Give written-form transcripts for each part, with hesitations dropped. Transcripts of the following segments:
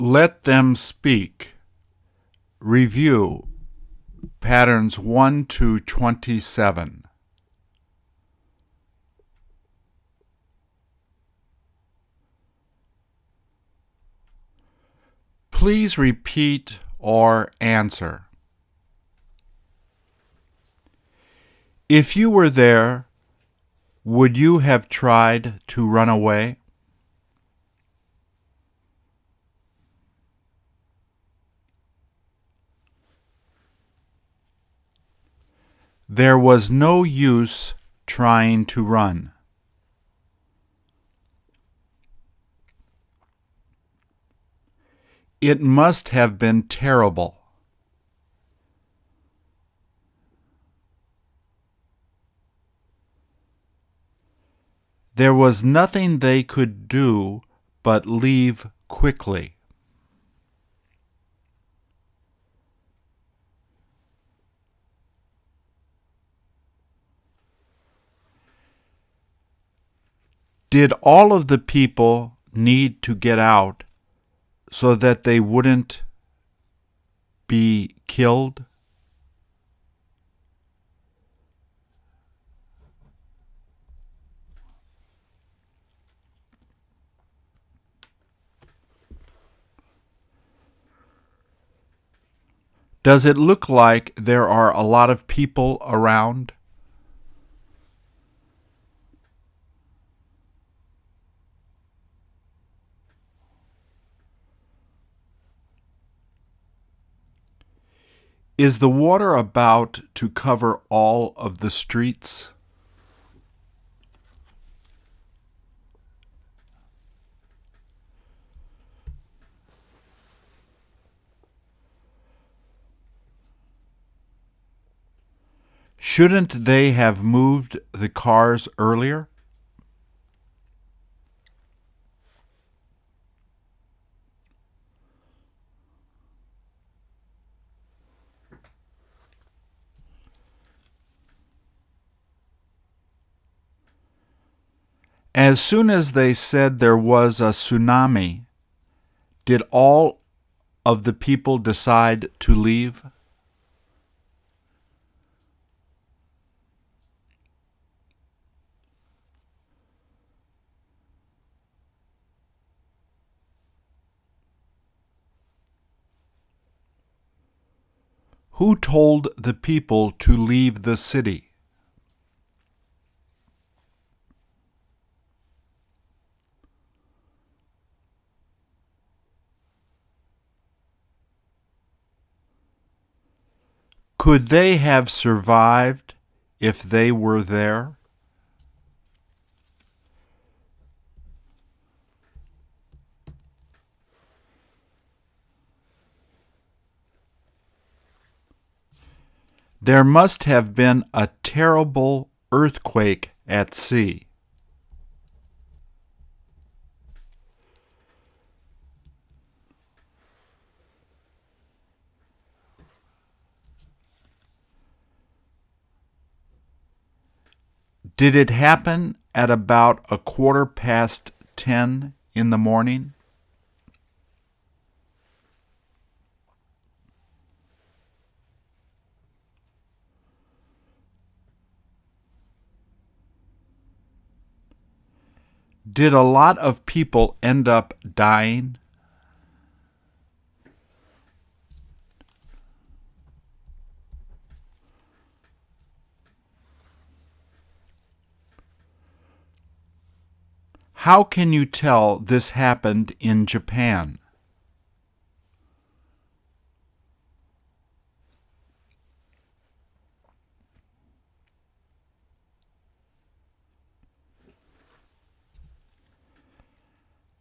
Let them speak. Review patterns 1 to 27. Please repeat or answer. If you were there, would you have tried to run away? There was no use trying to run. It must have been terrible. There was nothing they could do but leave quickly. Did all of the people need to get out so that they wouldn't be killed? Does it look like there are a lot of people around? Is the water about to cover all of the streets? Shouldn't they have moved the cars earlier? As soon as they said there was a tsunami, did all of the people decide to leave? Who told the people to leave the city? Could they have survived if they were there? There must have been a terrible earthquake at sea. Did it happen at about 10:15 in the morning? Did a lot of people end up dying? How can you tell this happened in Japan?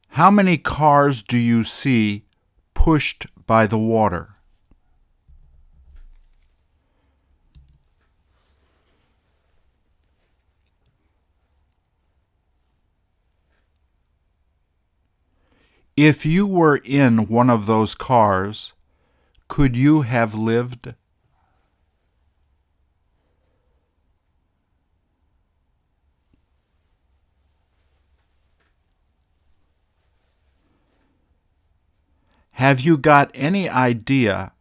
How many cars do you see pushed by the water? If you were in one of those cars, could you have lived? Have you got any idea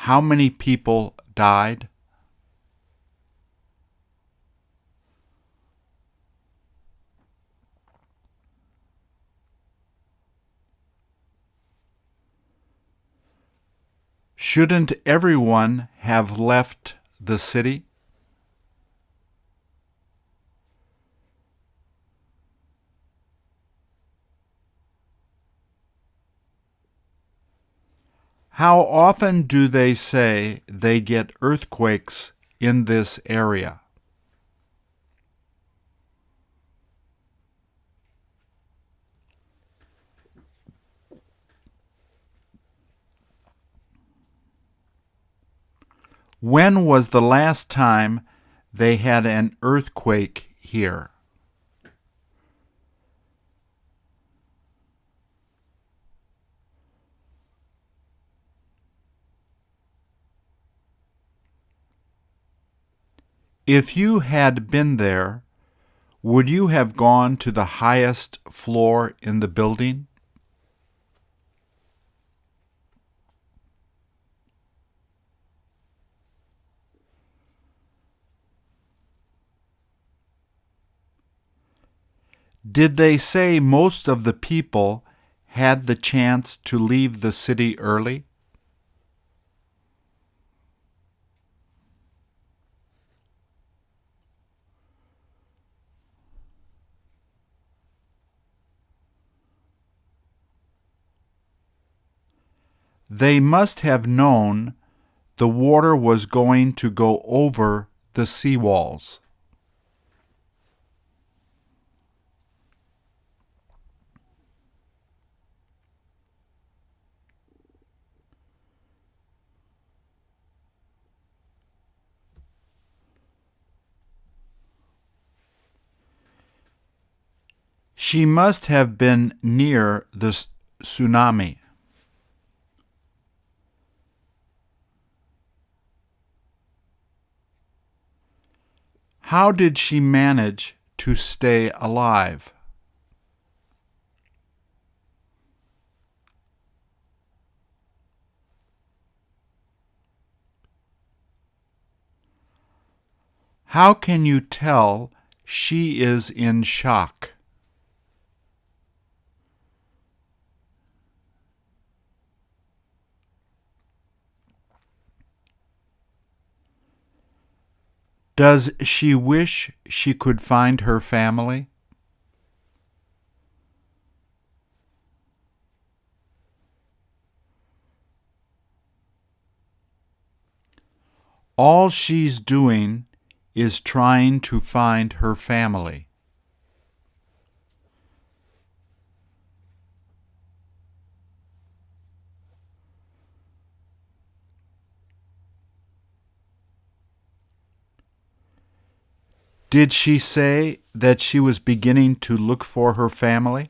how many people died? Shouldn't everyone have left the city? How often do they say they get earthquakes in this area? When was the last time they had an earthquake here? If you had been there, would you have gone to the highest floor in the building? Did they say most of the people had the chance to leave the city early? They must have known the water was going to go over the seawalls. She must have been near the tsunami. How did she manage to stay alive? How can you tell she is in shock? Does she wish she could find her family? All she's doing is trying to find her family. Did she say that she was beginning to look for her family?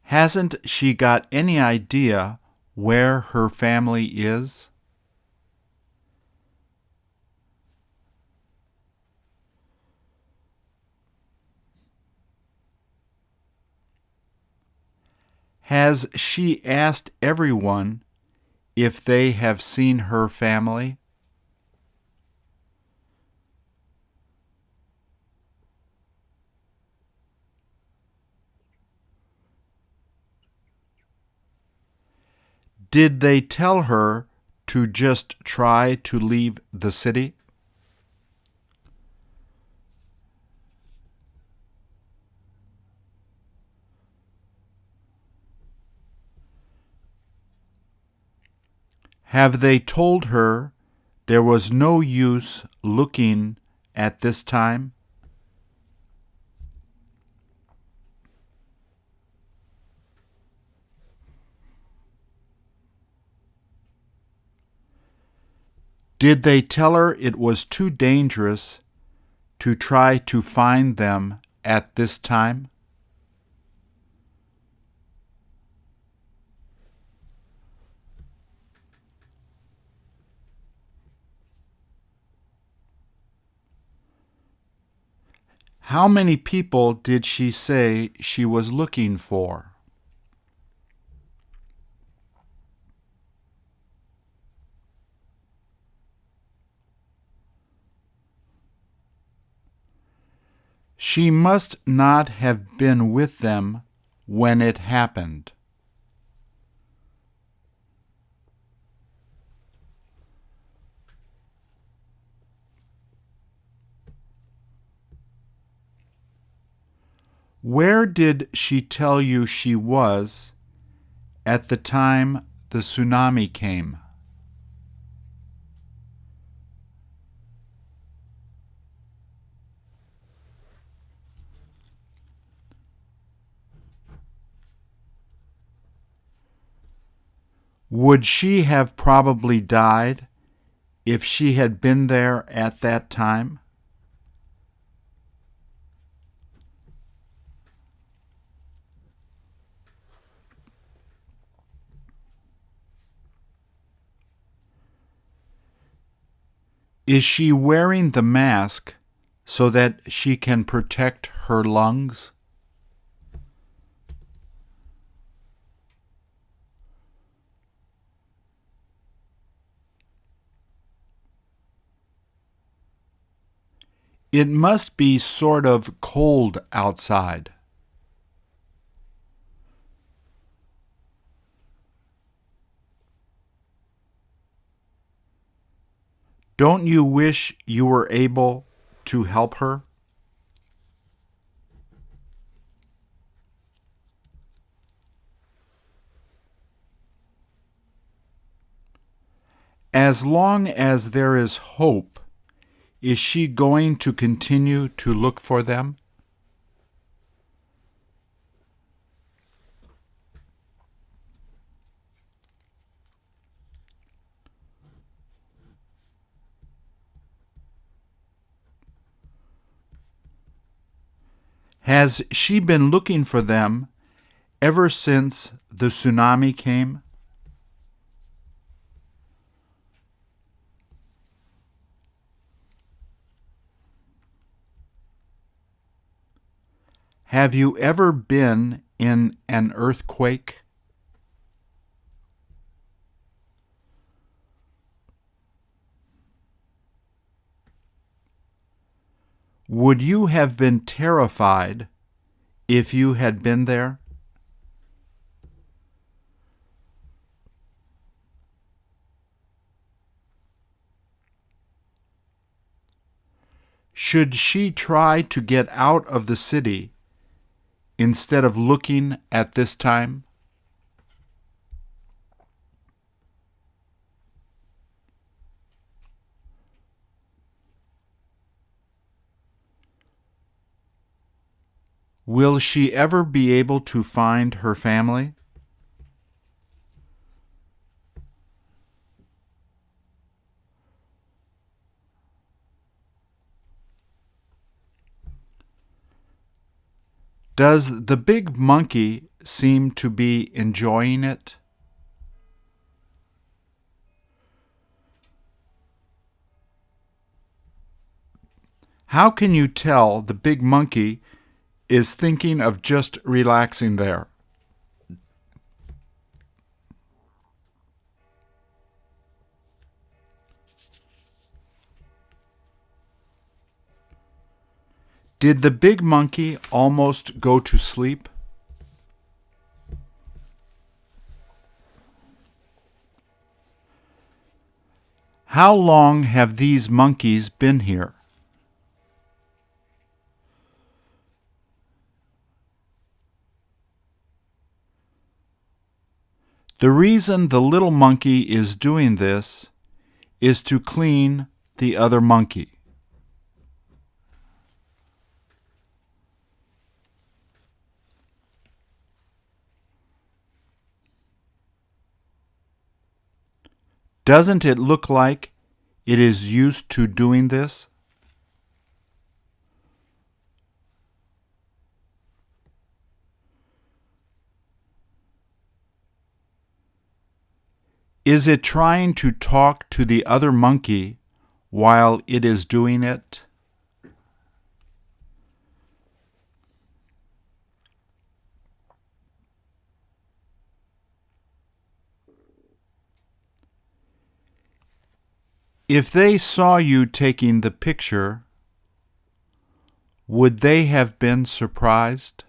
Hasn't she got any idea where her family is? Has she asked everyone if they have seen her family? Did they tell her to just try to leave the city? Have they told her there was no use looking at this time? Did they tell her it was too dangerous to try to find them at this time? How many people did she say she was looking for? She must not have been with them when it happened. Where did she tell you she was at the time the tsunami came? Would she have probably died if she had been there at that time? Is she wearing the mask so that she can protect her lungs? It must be sort of cold outside. Don't you wish you were able to help her? As long as there is hope, is she going to continue to look for them? Has she been looking for them ever since the tsunami came? Have you ever been in an earthquake? Would you have been terrified if you had been there? Should she try to get out of the city instead of looking at this time? Will she ever be able to find her family? Does the big monkey seem to be enjoying it? How can you tell the big monkey is thinking of just relaxing there? Did the big monkey almost go to sleep? How long have these monkeys been here? The reason the little monkey is doing this is to clean the other monkey. Doesn't it look like it is used to doing this? Is it trying to talk to the other monkey while it is doing it? If they saw you taking the picture, would they have been surprised?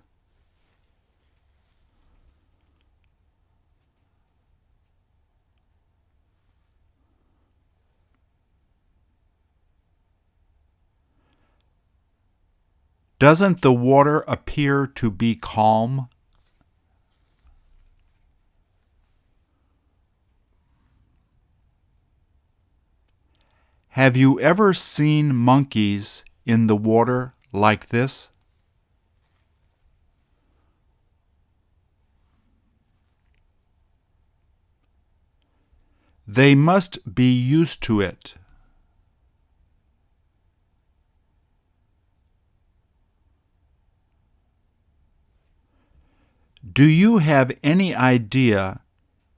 Doesn't the water appear to be calm? Have you ever seen monkeys in the water like this? They must be used to it. Do you have any idea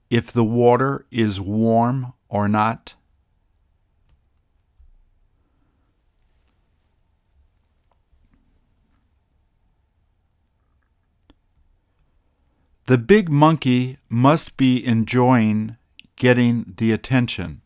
if the water is warm or not? The big monkey must be enjoying getting the attention.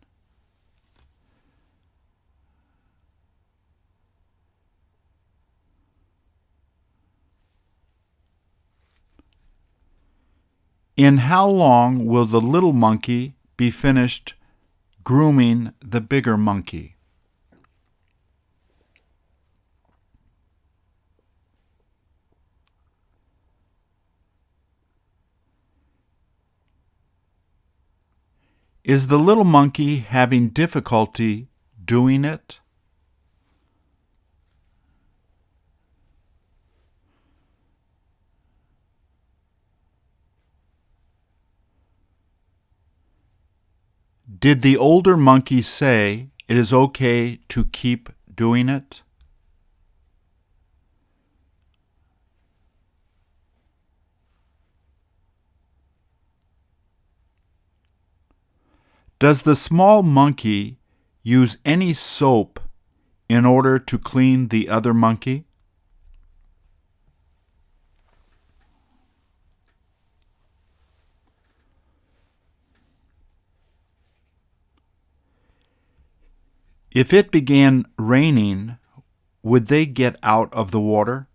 In how long will the little monkey be finished grooming the bigger monkey? Is the little monkey having difficulty doing it? Did the older monkey say it is okay to keep doing it? Does the small monkey use any soap in order to clean the other monkey? If it began raining, would they get out of the water?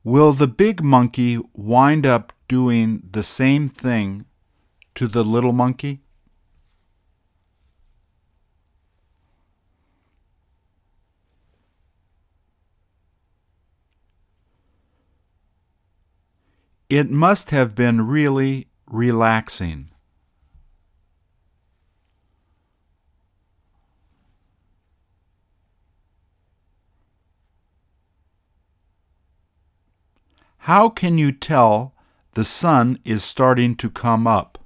Will the big monkey wind up doing the same thing to the little monkey? It must have been really relaxing. How can you tell the sun is starting to come up?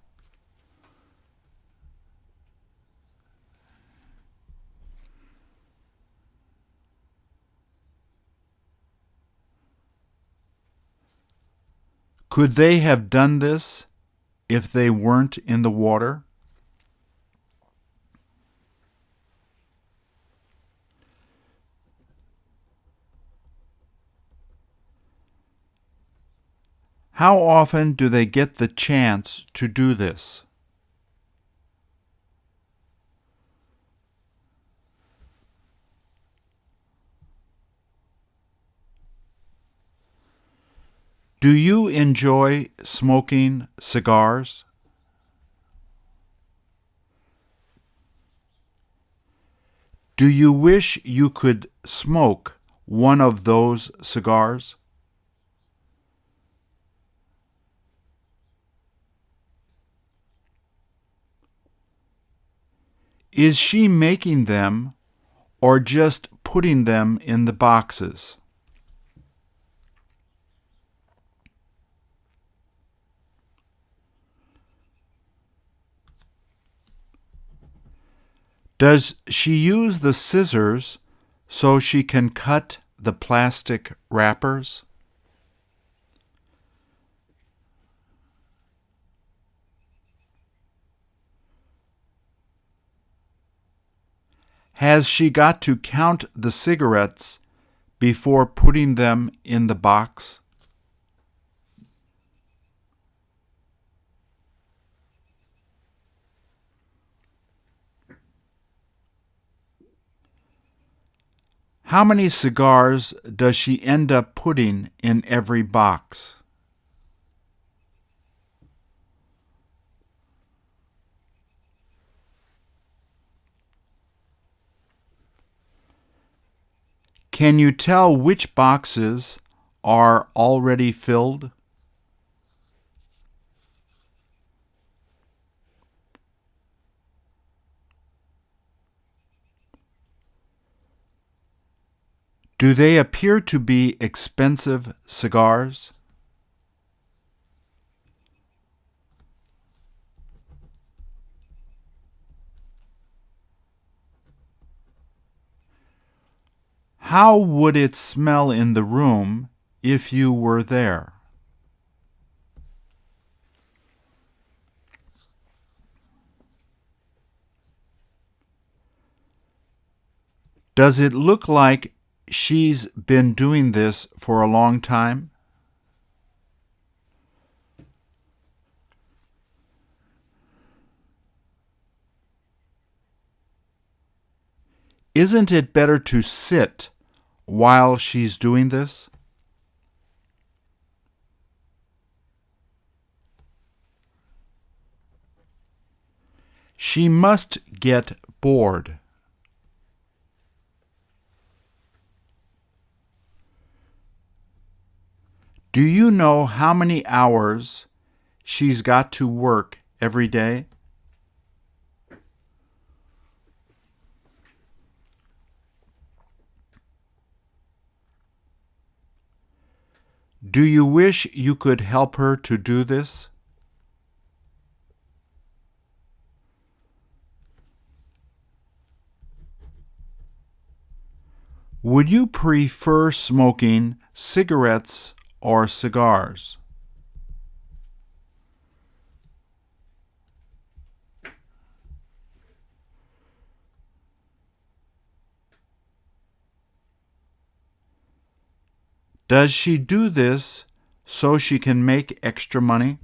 Could they have done this if they weren't in the water? How often do they get the chance to do this? Do you enjoy smoking cigars? Do you wish you could smoke one of those cigars? Is she making them or just putting them in the boxes? Does she use the scissors so she can cut the plastic wrappers? Has she got to count the cigarettes before putting them in the box? How many cigars does she end up putting in every box? Can you tell which boxes are already filled? Do they appear to be expensive cigars? How would it smell in the room if you were there? Does it look like she's been doing this for a long time? Isn't it better to sit while she's doing this? She must get bored. Do you know how many hours she's got to work every day? Do you wish you could help her to do this? Would you prefer smoking cigarettes or cigars? Does she do this so she can make extra money?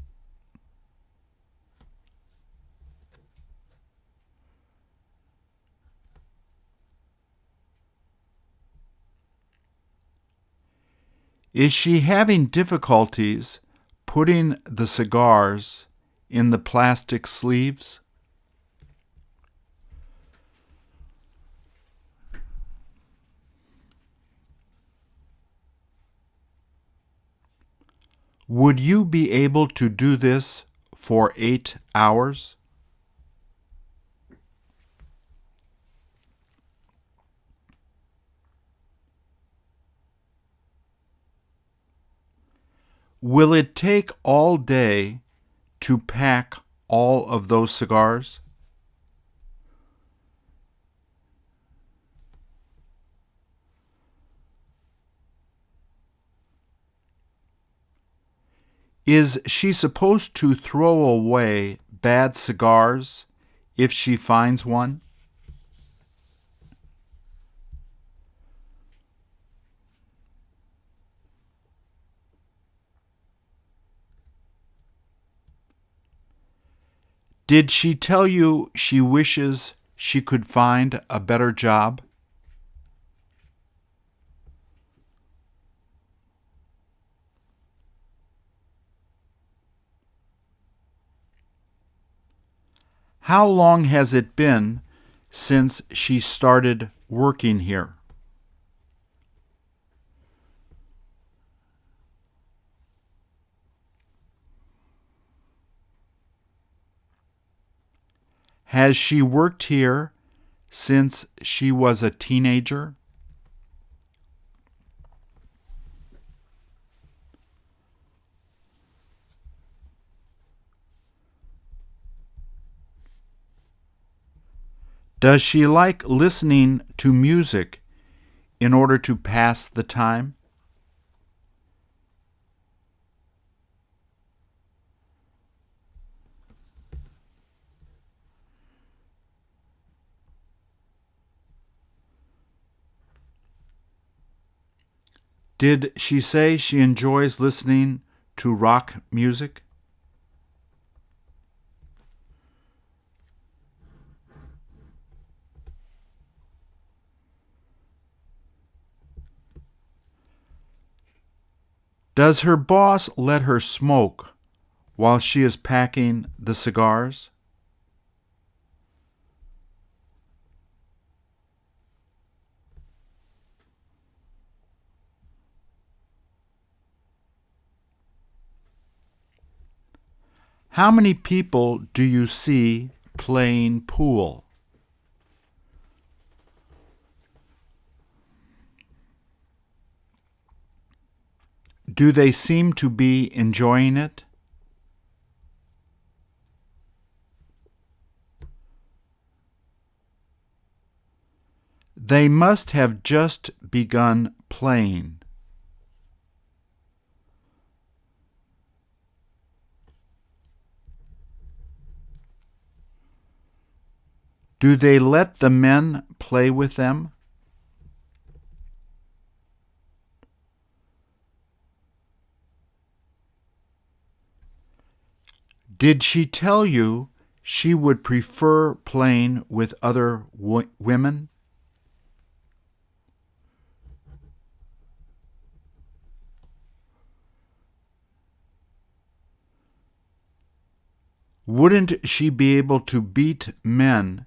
Is she having difficulties putting the cigars in the plastic sleeves? Would you be able to do this for 8 hours? Will it take all day to pack all of those cigars? Is she supposed to throw away bad cigars if she finds one? Did she tell you she wishes she could find a better job? How long has it been since she started working here? Has she worked here since she was a teenager? Does she like listening to music in order to pass the time? Did she say she enjoys listening to rock music? Does her boss let her smoke while she is packing the cigars? How many people do you see playing pool? Do they seem to be enjoying it? They must have just begun playing. Do they let the men play with them? Did she tell you she would prefer playing with other women? Wouldn't she be able to beat men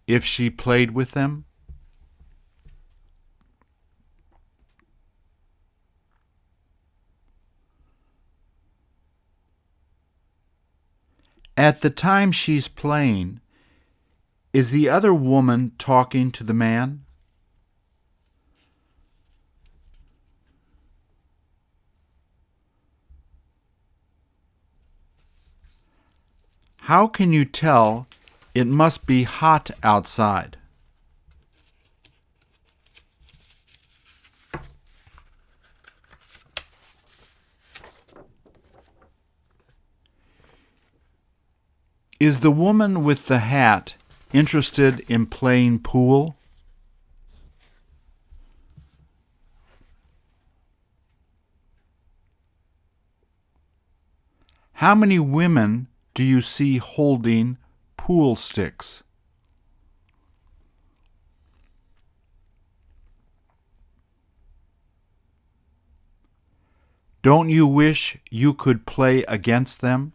if she played with them? At the time she's playing, is the other woman talking to the man? How can you tell it must be hot outside? Is the woman with the hat interested in playing pool? How many women do you see holding pool sticks? Don't you wish you could play against them?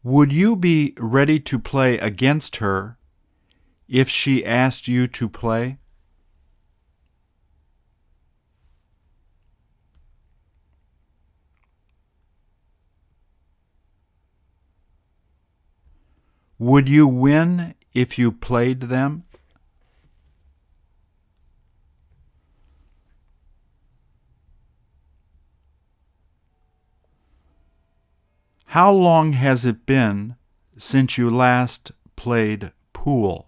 Would you be ready to play against her if she asked you to play? Would you win if you played them? How long has it been since you last played pool?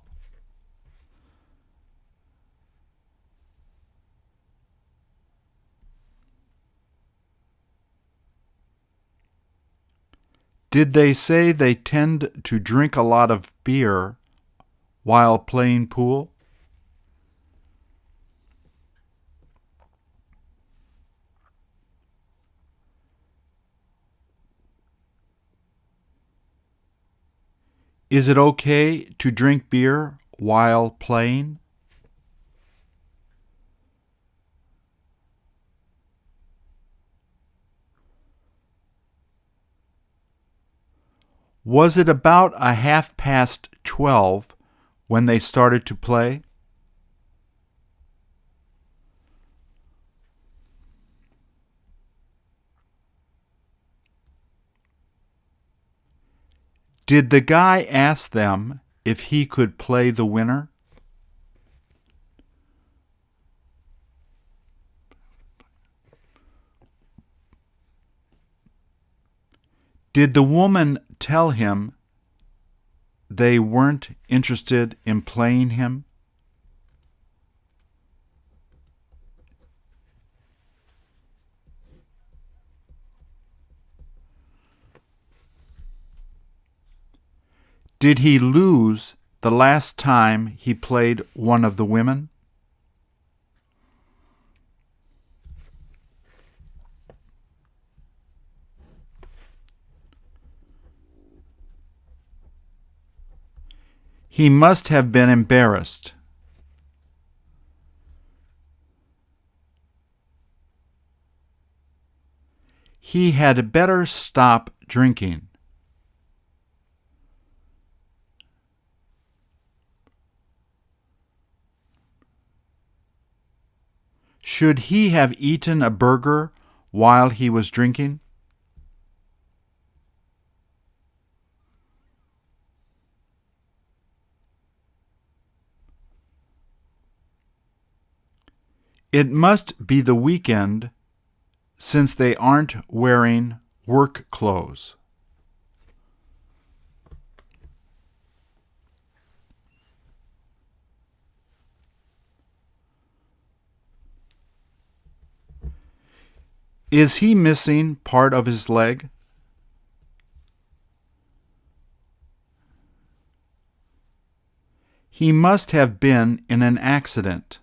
Did they say they tend to drink a lot of beer while playing pool? Is it okay to drink beer while playing? Was it about 12:30 when they started to play? Did the guy ask them if he could play the winner? Did the woman tell him they weren't interested in playing him? Did he lose the last time he played one of the women? He must have been embarrassed. He had better stop drinking. Should he have eaten a burger while he was drinking? It must be the weekend since they aren't wearing work clothes. Is he missing part of his leg? He must have been in an accident.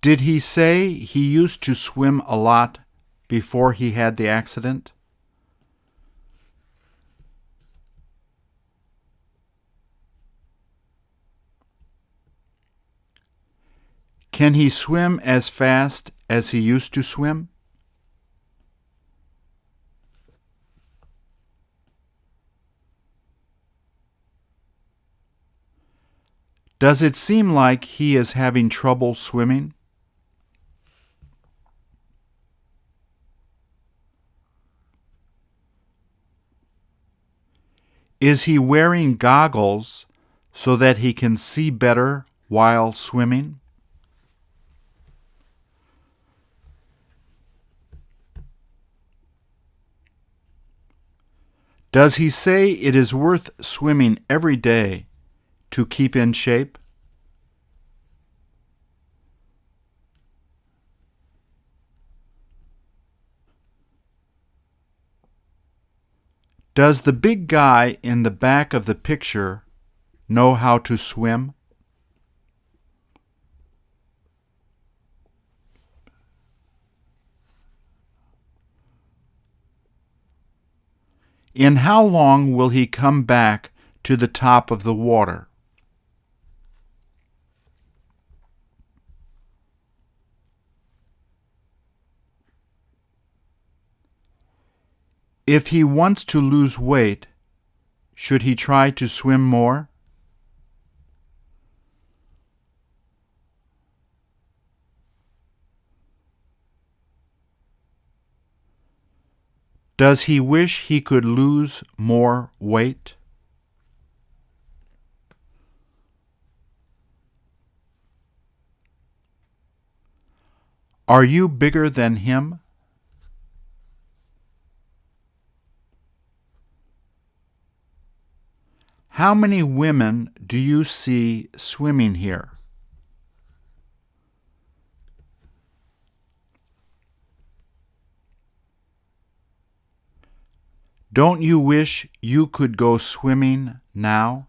Did he say he used to swim a lot before he had the accident? Can he swim as fast as he used to swim? Does it seem like he is having trouble swimming? Is he wearing goggles so that he can see better while swimming? Does he say it is worth swimming every day to keep in shape? Does the big guy in the back of the picture know how to swim? In how long will he come back to the top of the water? If he wants to lose weight, should he try to swim more? Does he wish he could lose more weight? Are you bigger than him? How many women do you see swimming here? Don't you wish you could go swimming now?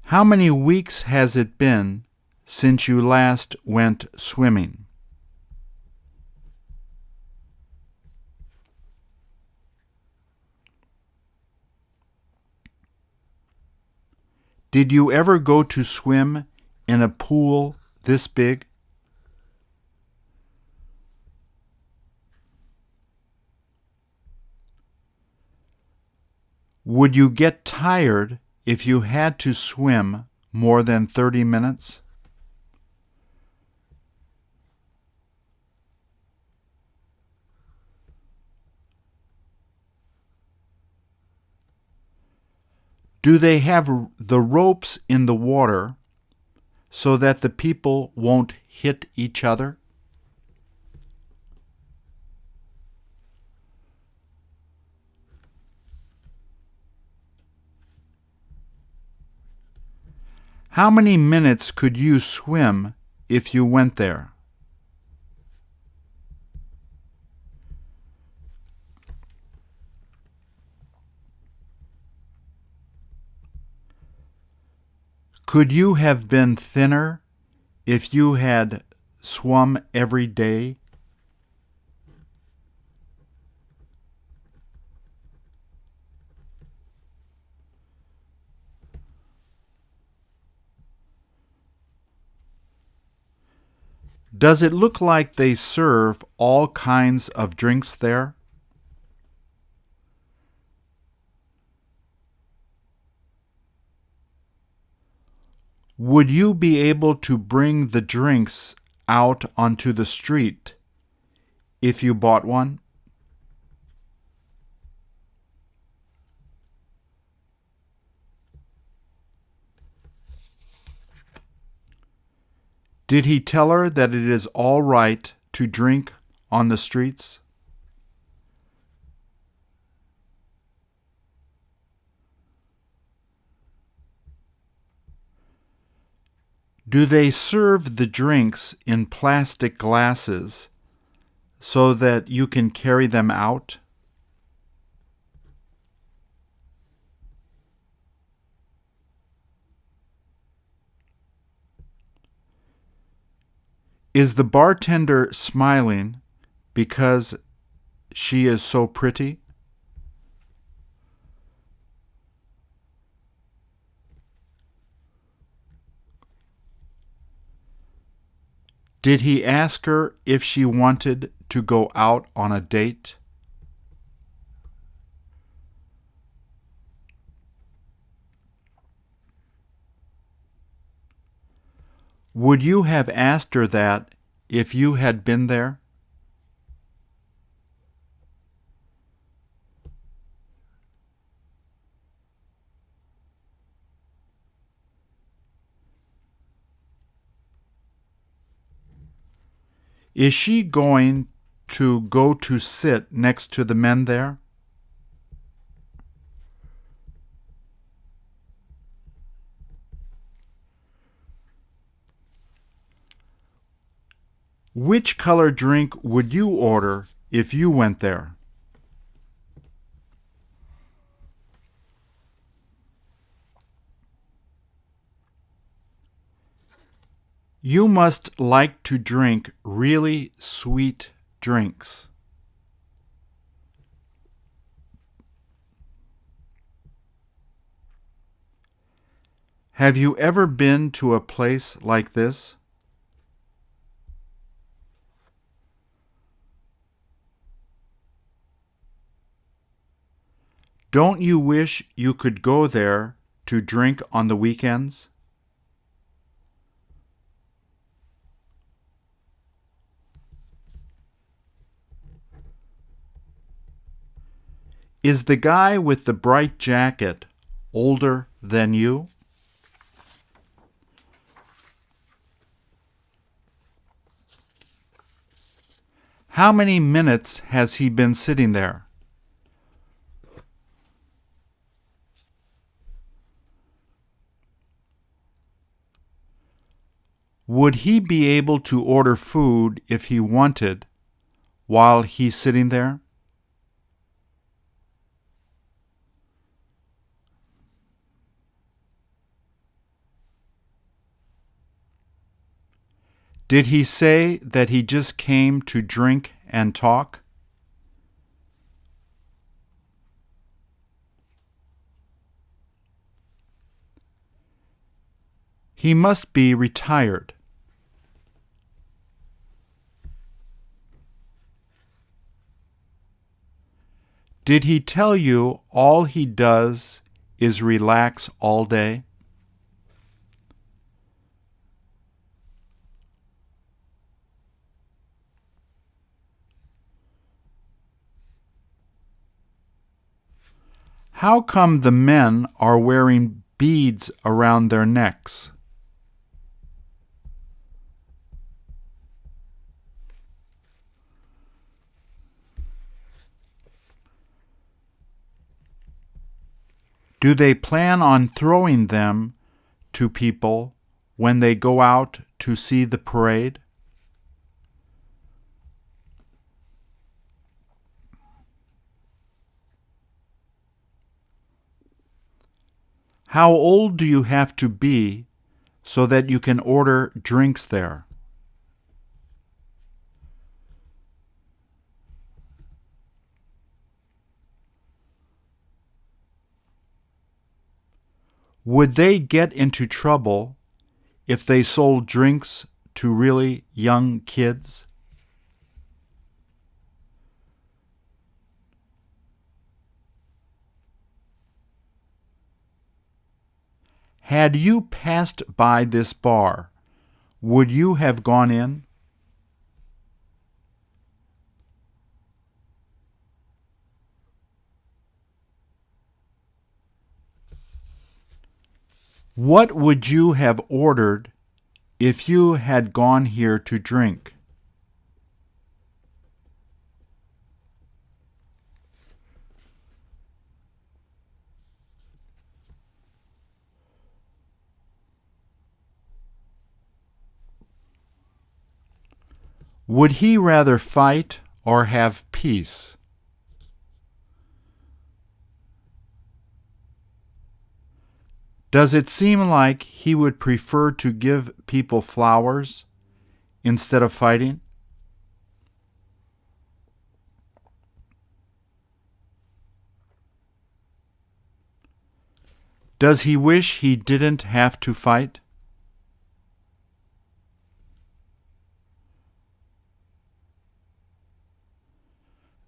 How many weeks has it been since you last went swimming? Did you ever go to swim in a pool this big? Would you get tired if you had to swim more than 30 minutes? Do they have the ropes in the water so that the people won't hit each other? How many minutes could you swim if you went there? Could you have been thinner if you had swum every day? Does it look like they serve all kinds of drinks there? Would you be able to bring the drinks out onto the street if you bought one? Did he tell her that it is all right to drink on the streets? Do they serve the drinks in plastic glasses so that you can carry them out? Is the bartender smiling because she is so pretty? Did he ask her if she wanted to go out on a date? Would you have asked her that if you had been there? Is she going to go to sit next to the men there? Which color drink would you order if you went there? You must like to drink really sweet drinks. Have you ever been to a place like this? Don't you wish you could go there to drink on the weekends? Is the guy with the bright jacket older than you? How many minutes has he been sitting there? Would he be able to order food if he wanted while he's sitting there? Did he say that he just came to drink and talk? He must be retired. Did he tell you all he does is relax all day? How come the men are wearing beads around their necks? Do they plan on throwing them to people when they go out to see the parade? How old do you have to be so that you can order drinks there? Would they get into trouble if they sold drinks to really young kids? Had you passed by this bar, would you have gone in? What would you have ordered if you had gone here to drink? Would he rather fight or have peace? Does it seem like he would prefer to give people flowers instead of fighting? Does he wish he didn't have to fight?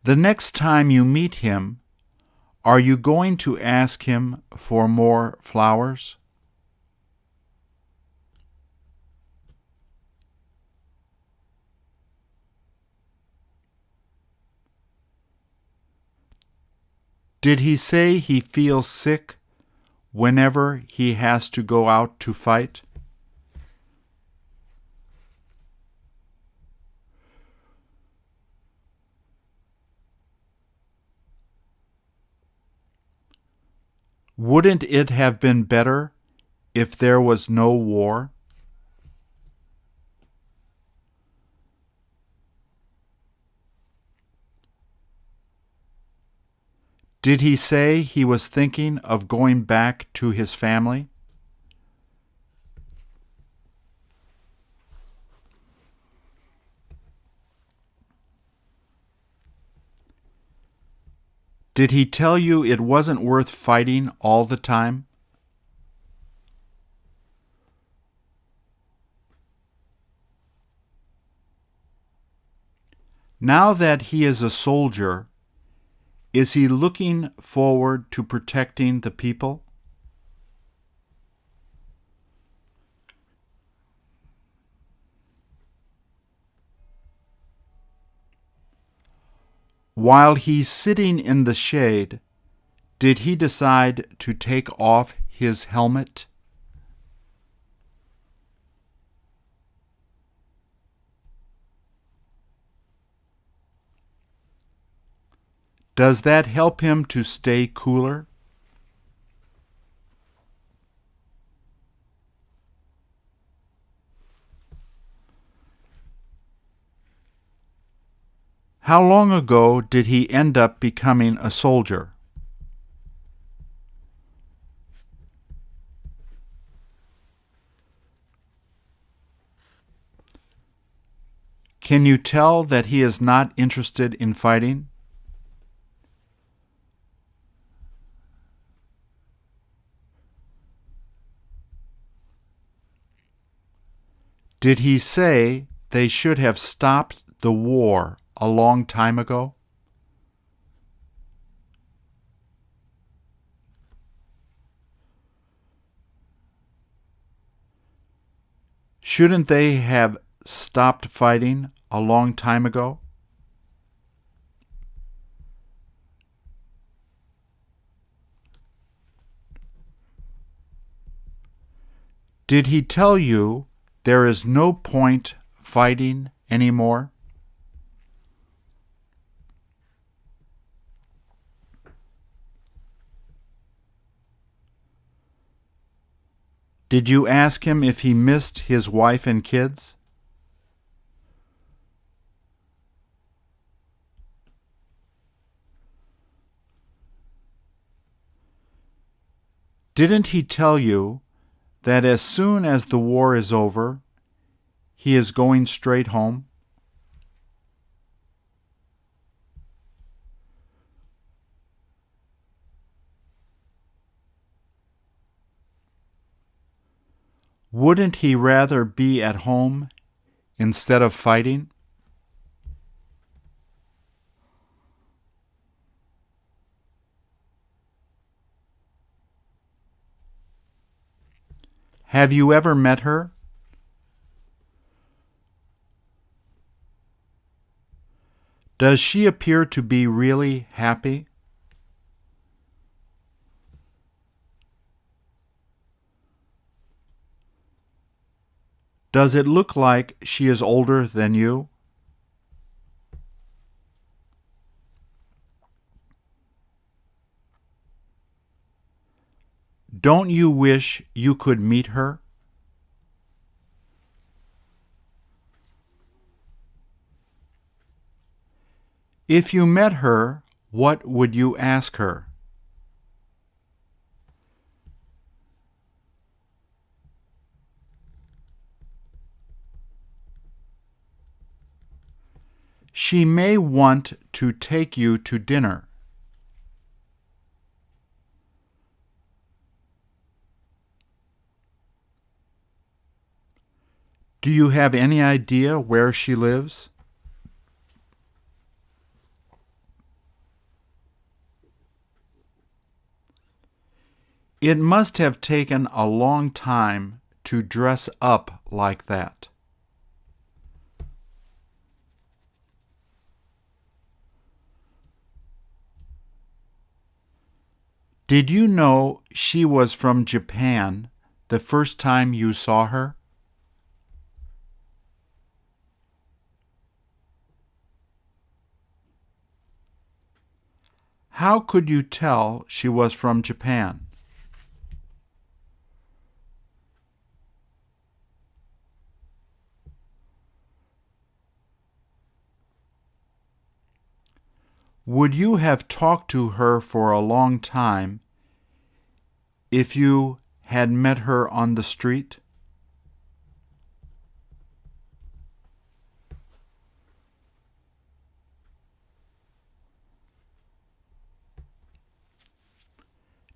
The next time you meet him, are you going to ask him for more flowers? Did he say he feels sick whenever he has to go out to fight? Wouldn't it have been better if there was no war? Did he say he was thinking of going back to his family? Did he tell you it wasn't worth fighting all the time? Now that he is a soldier, is he looking forward to protecting the people? While he's sitting in the shade, did he decide to take off his helmet? Does that help him to stay cooler? How long ago did he end up becoming a soldier? Can you tell that he is not interested in fighting? Did he say they should have stopped the war a long time ago? Shouldn't they have stopped fighting a long time ago? Did he tell you there is no point fighting anymore? Did you ask him if he missed his wife and kids? Didn't he tell you that as soon as the war is over, he is going straight home? Wouldn't he rather be at home instead of fighting? Have you ever met her? Does she appear to be really happy? Does it look like she is older than you? Don't you wish you could meet her? If you met her, what would you ask her? She may want to take you to dinner. Do you have any idea where she lives? It must have taken a long time to dress up like that. Did you know she was from Japan the first time you saw her? How could you tell she was from Japan? Would you have talked to her for a long time if you had met her on the street?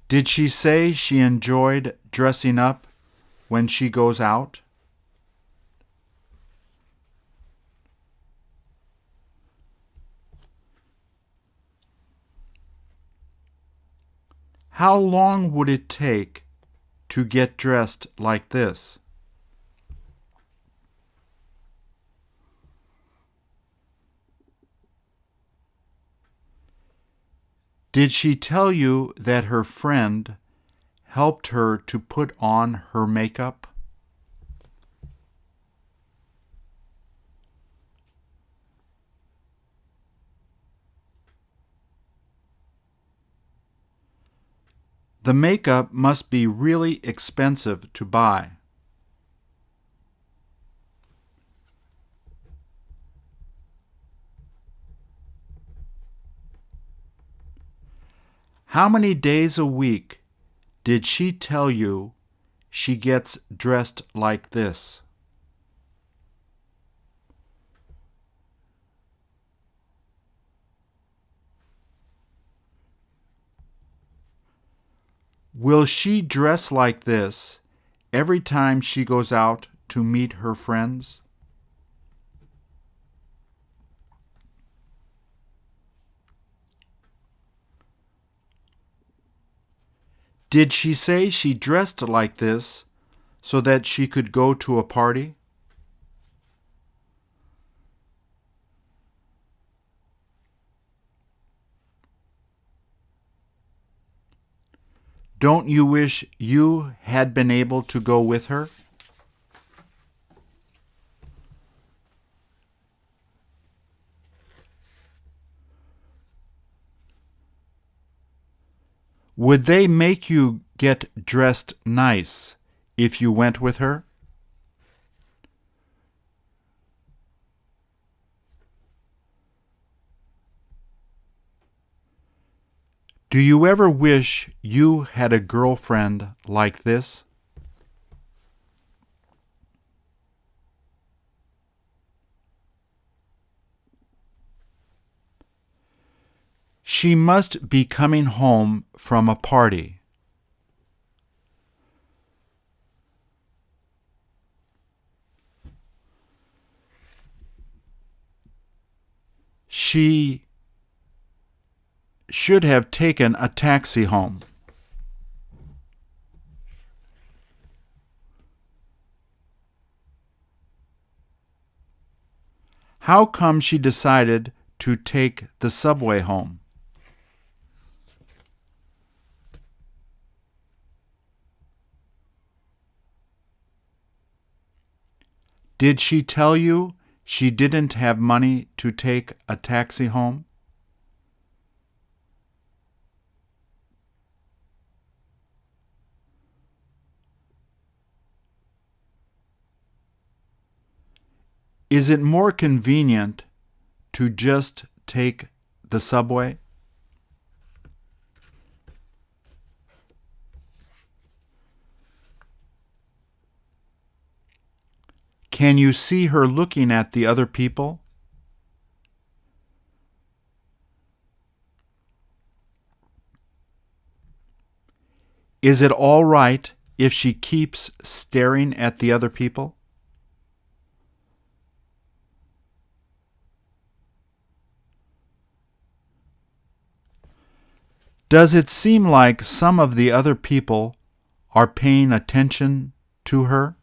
Did she say she enjoyed dressing up when she goes out? How long would it take to get dressed like this? Did she tell you that her friend helped her to put on her makeup? The makeup must be really expensive to buy. How many days a week did she tell you she gets dressed like this? Will she dress like this every time she goes out to meet her friends? Did she say she dressed like this so that she could go to a party? Don't you wish you had been able to go with her? Would they make you get dressed nice if you went with her? Do you ever wish you had a girlfriend like this? She must be coming home from a party. She should have taken a taxi home. How come she decided to take the subway home? Did she tell you she didn't have money to take a taxi home? Is it more convenient to just take the subway? Can you see her looking at the other people? Is it all right if she keeps staring at the other people? Does it seem like some of the other people are paying attention to her?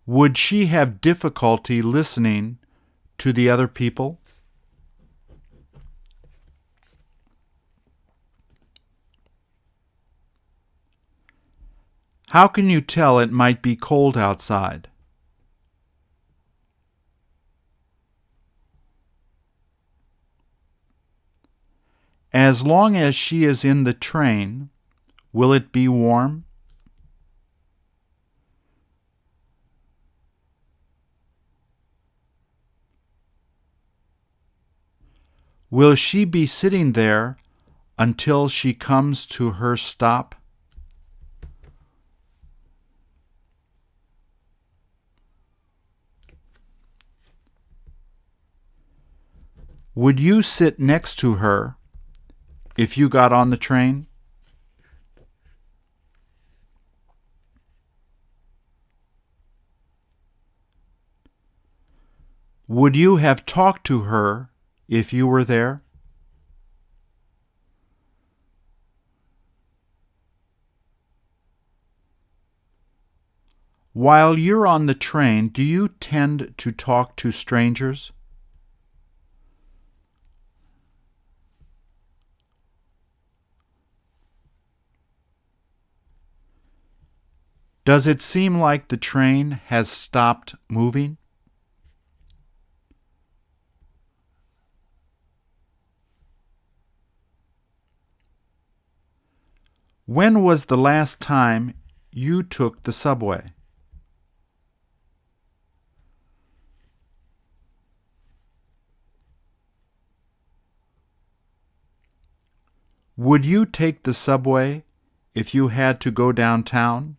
Would she have difficulty listening to the other people? How can you tell it might be cold outside? As long as she is in the train, will it be warm? Will she be sitting there until she comes to her stop? Would you sit next to her if you got on the train? Would you have talked to her if you were there? While you're on the train, do you tend to talk to strangers? Does it seem like the train has stopped moving? When was the last time you took the subway? Would you take the subway if you had to go downtown?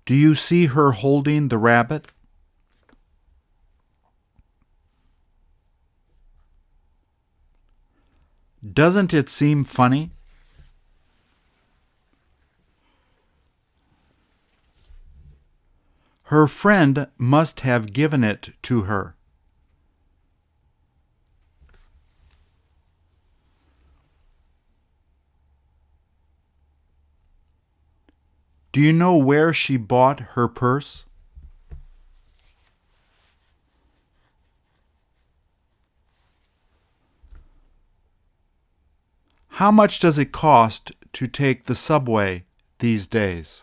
Do you see her holding the rabbit? Doesn't it seem funny? Her friend must have given it to her. Do you know where she bought her purse? How much does it cost to take the subway these days?